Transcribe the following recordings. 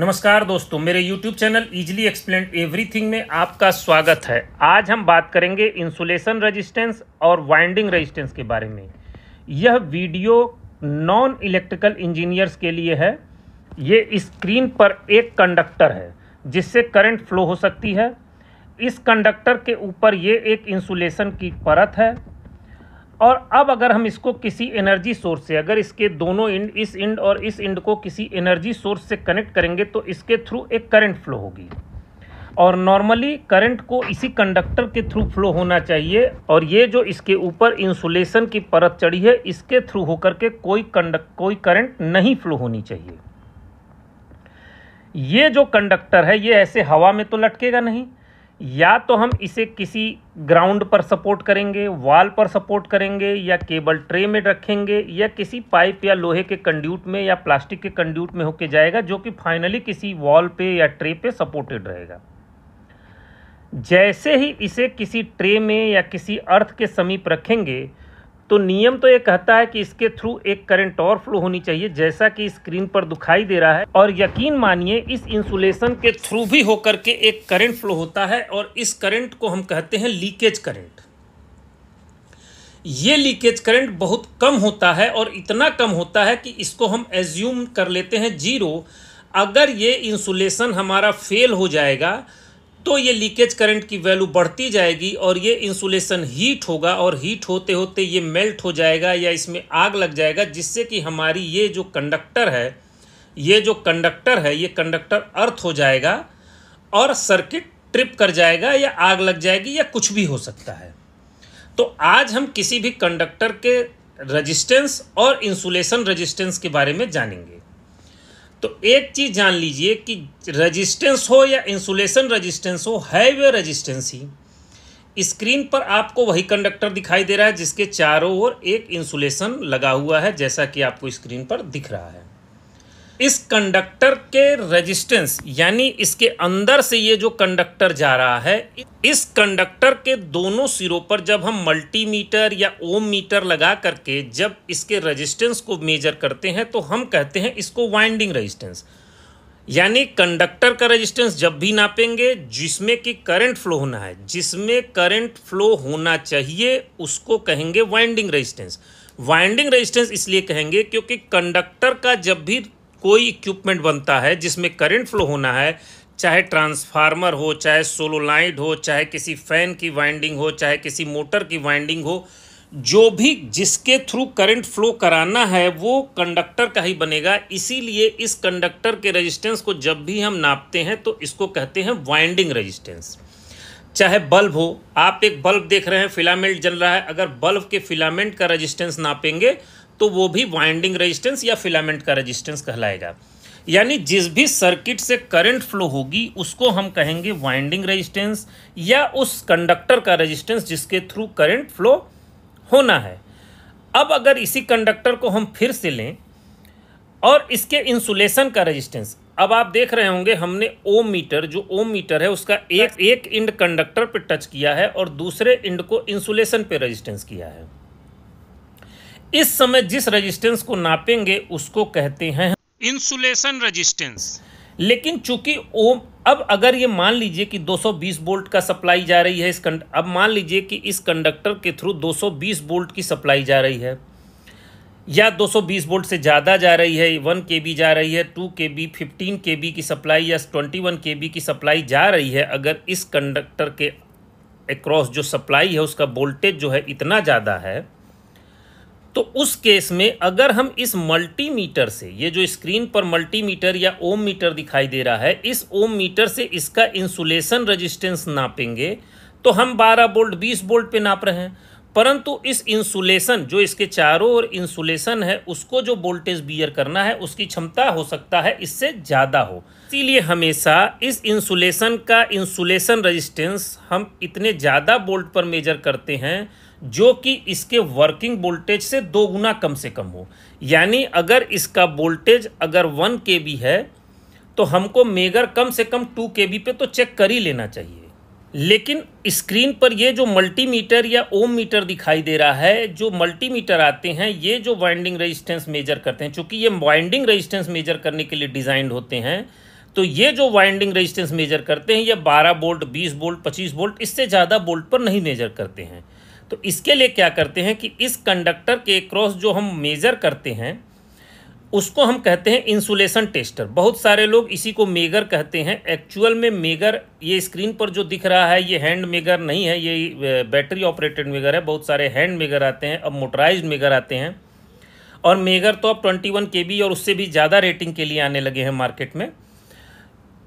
नमस्कार दोस्तों, मेरे YouTube channel easily explained everything में आपका स्वागत है। आज हम बात करेंगे इंसुलेशन रेजिस्टेंस और वाइंडिंग रेजिस्टेंस के बारे में। यह वीडियो नॉन इलेक्ट्रिकल इंजीनियर्स के लिए है। ये स्क्रीन पर एक कंडक्टर है जिससे करंट फ्लो हो सकती है। इस कंडक्टर के ऊपर ये एक इंसुलेशन की परत है और अब अगर हम इसको किसी एनर्जी सोर्स से, अगर इसके दोनों इंड, इस इंड और इस इंड को किसी एनर्जी सोर्स से कनेक्ट करेंगे तो इसके थ्रू एक करंट फ्लो होगी। और नॉर्मली करंट को इसी कंडक्टर के थ्रू फ्लो होना चाहिए और ये जो इसके ऊपर इंसुलेशन की परत चढ़ी है इसके थ्रू होकर के कोई करंट नहीं फ्लो होनी चाहिए। ये जो कंडक्टर है ये ऐसे हवा में तो लटकेगा नहीं, या तो हम इसे किसी ग्राउंड पर सपोर्ट करेंगे, वॉल पर सपोर्ट करेंगे, या केबल ट्रे में रखेंगे, या किसी पाइप या लोहे के कंड्यूट में या प्लास्टिक के कंड्यूट में होके जाएगा जो कि फाइनली किसी वॉल पे या ट्रे पे सपोर्टेड रहेगा। जैसे ही इसे किसी ट्रे में या किसी अर्थ के समीप रखेंगे तो नियम तो ये कहता है कि इसके थ्रू एक करंट और फ्लो होनी चाहिए, जैसा कि स्क्रीन पर दिखाई दे रहा है। और यकीन मानिए इस इंसुलेशन के थ्रू भी होकर के एक करंट फ्लो होता है और इस करंट को हम कहते हैं लीकेज करंट। ये लीकेज करंट बहुत कम होता है और इतना कम होता है कि इसको हम एज्यूम कर लेते हैं जीरो। अगर ये इंसुलेशन हमारा फेल हो जाएगा तो ये लीकेज करंट की वैल्यू बढ़ती जाएगी और ये इंसुलेशन हीट होगा और हीट होते होते ये मेल्ट हो जाएगा या इसमें आग लग जाएगा, जिससे कि हमारी ये जो कंडक्टर है ये कंडक्टर अर्थ हो जाएगा और सर्किट ट्रिप कर जाएगा या आग लग जाएगी या कुछ भी हो सकता है। तो आज हम किसी भी कंडक्टर के रेजिस्टेंस और इंसुलेशन रेजिस्टेंस के बारे में जानेंगे। तो एक चीज जान लीजिए कि रेजिस्टेंस हो या इंसुलेशन रेजिस्टेंस हो, है वे रेजिस्टेंस ही। स्क्रीन पर आपको वही कंडक्टर दिखाई दे रहा है जिसके चारों ओर एक इंसुलेशन लगा हुआ है, जैसा कि आपको स्क्रीन पर दिख रहा है। इस कंडक्टर के रेजिस्टेंस यानी इसके अंदर से ये जो कंडक्टर जा रहा है, इस कंडक्टर के दोनों सिरों पर जब हम मल्टीमीटर या ओम मीटर लगा करके जब इसके रेजिस्टेंस को मेजर करते हैं तो हम कहते हैं इसको वाइंडिंग रेजिस्टेंस। यानी कंडक्टर का रेजिस्टेंस जब भी नापेंगे जिसमें कि करंट फ्लो होना है, जिसमें करंट फ्लो होना चाहिए, उसको कहेंगे वाइंडिंग रेजिस्टेंस। वाइंडिंग रेजिस्टेंस इसलिए कहेंगे क्योंकि कंडक्टर का जब भी कोई इक्विपमेंट बनता है जिसमें करंट फ्लो होना है, चाहे ट्रांसफार्मर हो, चाहे सोलोनाइड हो, चाहे किसी फैन की वाइंडिंग हो, चाहे किसी मोटर की वाइंडिंग हो, जो भी जिसके थ्रू करंट फ्लो कराना है वो कंडक्टर का ही बनेगा। इसीलिए इस कंडक्टर के रेजिस्टेंस को जब भी हम नापते हैं तो इसको कहते हैं वाइंडिंग रेजिस्टेंस। चाहे बल्ब हो, आप एक बल्ब देख रहे हैं, फिलामेंट जल रहा है, अगर बल्ब के फिलामेंट का रेजिस्टेंस नापेंगे तो वो भी वाइंडिंग रेजिस्टेंस या फिलामेंट का रेजिस्टेंस कहलाएगा। यानी जिस भी सर्किट से करंट फ्लो होगी उसको हम कहेंगे वाइंडिंग रेजिस्टेंस या उस कंडक्टर का रेजिस्टेंस जिसके थ्रू करंट फ्लो होना है। अब अगर इसी कंडक्टर को हम फिर से लें और इसके इंसुलेशन का रेजिस्टेंस, अब आप देख रहे होंगे हमने ओम मीटर, जो ओम मीटर है उसका एक इंड कंडक्टर पे टच किया है और दूसरे इंड को इंसुलेशन पे रेजिस्टेंस किया है। इस समय जिस रेजिस्टेंस को नापेंगे उसको कहते हैं इंसुलेशन रेजिस्टेंस। लेकिन चूंकि ओम, अब अगर ये मान लीजिए कि 220 वोल्ट का सप्लाई जा रही है अब मान लीजिए कि इस कंडक्टर के थ्रू 220 वोल्ट की सप्लाई जा रही है या 220 वोल्ट से ज़्यादा जा रही है, 1 kV जा रही है, 2 kV, 15 kV की सप्लाई या 21 kV की सप्लाई जा रही है। अगर इस कंडक्टर के अक्रॉस जो सप्लाई है उसका वोल्टेज जो है इतना ज़्यादा है तो उस केस में अगर हम इस मल्टीमीटर से, ये जो स्क्रीन पर मल्टीमीटर या ओम मीटर दिखाई दे रहा है, इस ओम मीटर से इसका इंसुलेशन रेजिस्टेंस नापेंगे तो हम 12 वोल्ट 20 वोल्ट पे नाप रहे हैं, परंतु इस इंसुलेशन जो इसके चारों ओर इंसुलेशन है उसको जो वोल्टेज बियर करना है उसकी क्षमता हो सकता है इससे ज़्यादा हो। इसीलिए हमेशा इस इंसुलेशन का इंसुलेशन रेजिस्टेंस हम इतने ज़्यादा वोल्ट पर मेजर करते हैं जो कि इसके वर्किंग वोल्टेज से 2 गुना कम से कम हो। यानी अगर इसका वोल्टेज अगर 1 kV है तो हमको मेगर कम से कम 2 kV पे तो चेक कर ही लेना चाहिए। लेकिन स्क्रीन पर ये जो मल्टीमीटर या ओम मीटर दिखाई दे रहा है, जो मल्टीमीटर आते हैं ये जो वाइंडिंग रेजिस्टेंस मेजर करते हैं, चूंकि ये वाइंडिंग रेजिस्टेंस मेजर करने के लिए डिज़ाइंड होते हैं तो ये जो वाइंडिंग रेजिस्टेंस मेजर करते हैं ये 12 वोल्ट, 20 वोल्ट, 25 वोल्ट, इससे ज़्यादा वोल्ट पर नहीं मेजर करते हैं। तो इसके लिए क्या करते हैं कि इस कंडक्टर के क्रॉस जो हम मेजर करते हैं उसको हम कहते हैं इंसुलेशन टेस्टर। बहुत सारे लोग इसी को मेगर कहते हैं। एक्चुअल में मेगर, ये स्क्रीन पर जो दिख रहा है ये हैंड मेगर नहीं है, ये बैटरी ऑपरेटेड मेगर है। बहुत सारे हैंड मेगर आते हैं, अब मोटराइज्ड मेगर आते हैं, और मेगर तो अब 21 kb और उससे भी ज़्यादा रेटिंग के लिए आने लगे हैं मार्केट में।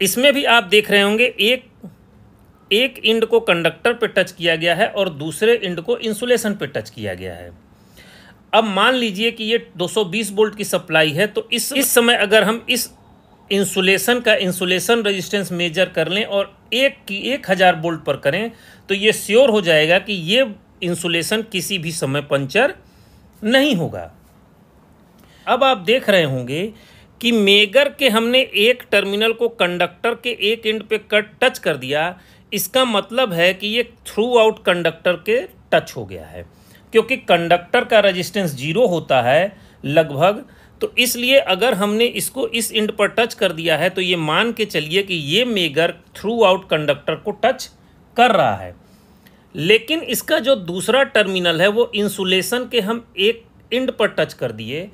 इसमें भी आप देख रहे होंगे एक इंड को कंडक्टर पे टच किया गया है और दूसरे इंड को इंसुलेशन पे टच किया गया है। अब मान लीजिए कि ये 220 वोल्ट की सप्लाई है, तो इस समय अगर हम इस इंसुलेशन का इंसुलेशन रेजिस्टेंस मेजर कर लें और 1000 वोल्ट पर करें तो ये श्योर हो जाएगा कि ये इंसुलेशन किसी भी समय पंचर नहीं होगा। अब आप देख रहे होंगे कि मेगर के हमने एक टर्मिनल को कंडक्टर के एक एंड पे टच कर दिया, इसका मतलब है कि ये थ्रू आउट कंडक्टर के टच हो गया है, क्योंकि कंडक्टर का रेजिस्टेंस 0 होता है लगभग। तो इसलिए अगर हमने इसको इस एंड पर टच कर दिया है तो ये मान के चलिए कि ये मेगर थ्रू आउट कंडक्टर को टच कर रहा है। लेकिन इसका जो दूसरा टर्मिनल है वो इंसुलेशन के हम एक एंड पर टच कर दिए,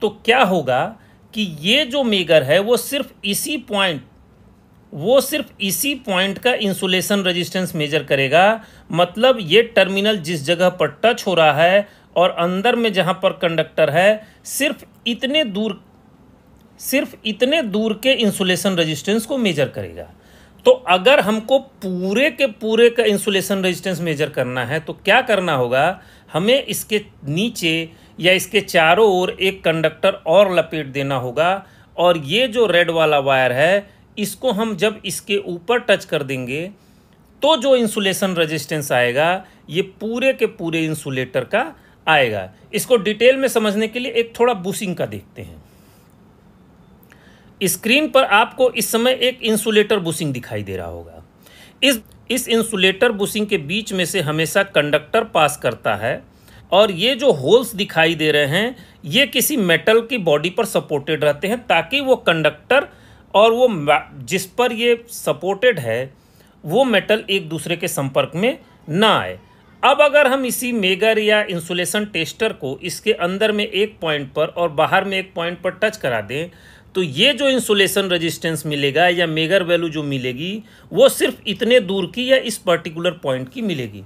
तो क्या होगा कि ये जो मेगर है वो सिर्फ इसी पॉइंट का इंसुलेशन रेजिस्टेंस मेजर करेगा। मतलब ये टर्मिनल जिस जगह पर टच हो रहा है और अंदर में जहां पर कंडक्टर है सिर्फ इतने दूर के इंसुलेशन रेजिस्टेंस को मेजर करेगा। तो अगर हमको पूरे के पूरे का इंसुलेशन रेजिस्टेंस मेजर करना है तो क्या करना होगा, हमें इसके नीचे या इसके चारों ओर एक कंडक्टर और लपेट देना होगा, और ये जो रेड वाला वायर है इसको हम जब इसके ऊपर टच कर देंगे तो जो इंसुलेशन रेजिस्टेंस आएगा ये पूरे के पूरे इंसुलेटर का आएगा। इसको डिटेल में समझने के लिए एक थोड़ा बुशिंग का देखते हैं। स्क्रीन पर आपको इस समय एक इंसुलेटर बुशिंग दिखाई दे रहा होगा। इस इंसुलेटर बुशिंग के बीच में से हमेशा कंडक्टर पास करता है, और ये जो होल्स दिखाई दे रहे हैं ये किसी मेटल की बॉडी पर सपोर्टेड रहते हैं, ताकि वो कंडक्टर और वो जिस पर ये सपोर्टेड है वो मेटल एक दूसरे के संपर्क में ना आए। अब अगर हम इसी मेगर या इंसुलेशन टेस्टर को इसके अंदर में एक पॉइंट पर और बाहर में एक पॉइंट पर टच करा दें तो ये जो इंसुलेशन रेजिस्टेंस मिलेगा या मेगर वैल्यू जो मिलेगी वो सिर्फ इतने दूर की या इस पर्टिकुलर पॉइंट की मिलेगी।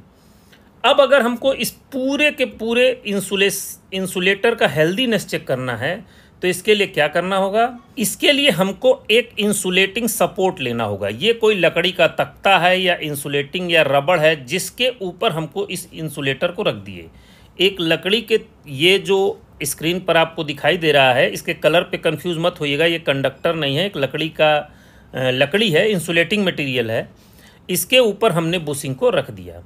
अब अगर हमको इस पूरे के पूरे इंसुलेटर का हेल्दीनेस चेक करना है तो इसके लिए क्या करना होगा, इसके लिए हमको एक इंसुलेटिंग सपोर्ट लेना होगा। ये कोई लकड़ी का तख्ता है या इंसुलेटिंग या रबड़ है जिसके ऊपर हमको इस इंसुलेटर को रख दिए। एक लकड़ी के, ये जो स्क्रीन पर आपको दिखाई दे रहा है इसके कलर पे कंफ्यूज मत होइएगा, ये कंडक्टर नहीं है, एक लकड़ी है, इंसुलेटिंग मटेरियल है। इसके ऊपर हमने बुशिंग को रख दिया।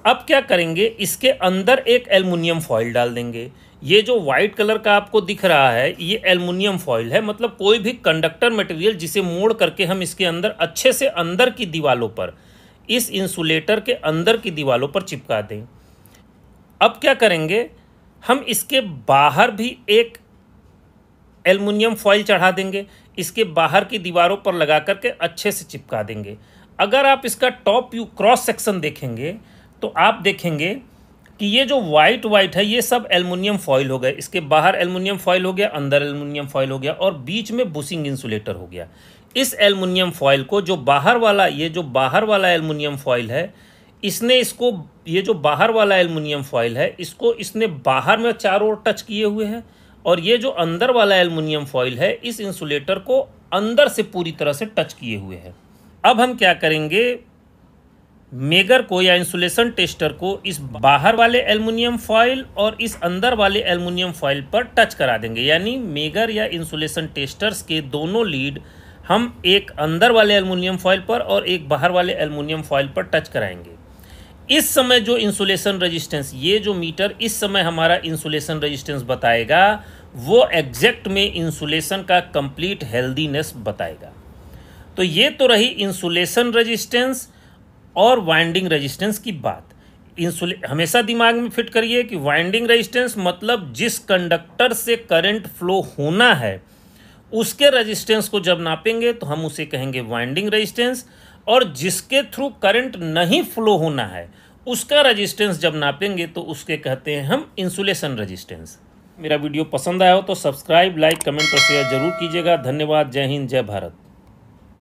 अब क्या करेंगे, इसके अंदर एक एल्युमिनियम फॉइल डाल देंगे। ये जो वाइट कलर का आपको दिख रहा है ये एल्युमिनियम फॉइल है, मतलब कोई भी कंडक्टर मटेरियल जिसे मोड़ करके हम इसके अंदर अच्छे से अंदर की दीवारों पर, इस इंसुलेटर के अंदर की दीवारों पर चिपका दें। अब क्या करेंगे, हम इसके बाहर भी एक एल्युमिनियम फॉइल चढ़ा देंगे, इसके बाहर की दीवारों पर लगा करके अच्छे से चिपका देंगे। अगर आप इसका टॉप व्यू क्रॉस सेक्शन देखेंगे तो आप देखेंगे कि ये जो वाइट है ये सब एल्युमिनियम फॉइल हो गए। इसके बाहर एल्युमिनियम फॉइल हो गया, अंदर एल्युमिनियम फॉइल हो गया और बीच में बुशिंग इंसुलेटर हो गया। इस एल्युमिनियम फॉइल को जो बाहर वाला एल्युमिनियम फॉइल है, ये जो बाहर वाला एल्युमिनियम फॉइल है इसको इसने बाहर में चारों ओर टच किए हुए हैं, और ये जो अंदर वाला एल्युमिनियम फॉइल है इस इंसुलेटर को अंदर से पूरी तरह से टच किए हुए है। अब हम क्या करेंगे, मेगर को या इंसुलेशन टेस्टर को इस बाहर वाले एल्युमिनियम फॉइल और इस अंदर वाले एल्युमिनियम फॉइल पर टच करा देंगे। यानी मेगर या इंसुलेशन टेस्टर्स के दोनों लीड हम एक अंदर वाले एल्युमिनियम फॉइल पर और एक बाहर वाले एल्युमिनियम फॉइल पर टच कराएंगे। इस समय जो इंसुलेशन रेजिस्टेंस, ये जो मीटर इस समय हमारा इंसुलेशन रेजिस्टेंस बताएगा वो एग्जैक्ट में इंसुलेशन का कंप्लीट हेल्दीनेस बताएगा। तो ये तो रही इंसुलेशन रेजिस्टेंस और वाइंडिंग रेजिस्टेंस की बात। हमेशा दिमाग में फिट करिए कि वाइंडिंग रेजिस्टेंस मतलब जिस कंडक्टर से करंट फ्लो होना है उसके रेजिस्टेंस को जब नापेंगे तो हम उसे कहेंगे वाइंडिंग रेजिस्टेंस, और जिसके थ्रू करंट नहीं फ्लो होना है उसका रेजिस्टेंस जब नापेंगे तो उसके कहते हैं हम इंसुलेशन रेजिस्टेंस। मेरा वीडियो पसंद आया हो तो सब्सक्राइब, लाइक, कमेंट और शेयर जरूर कीजिएगा। धन्यवाद। जय हिंद, जय भारत।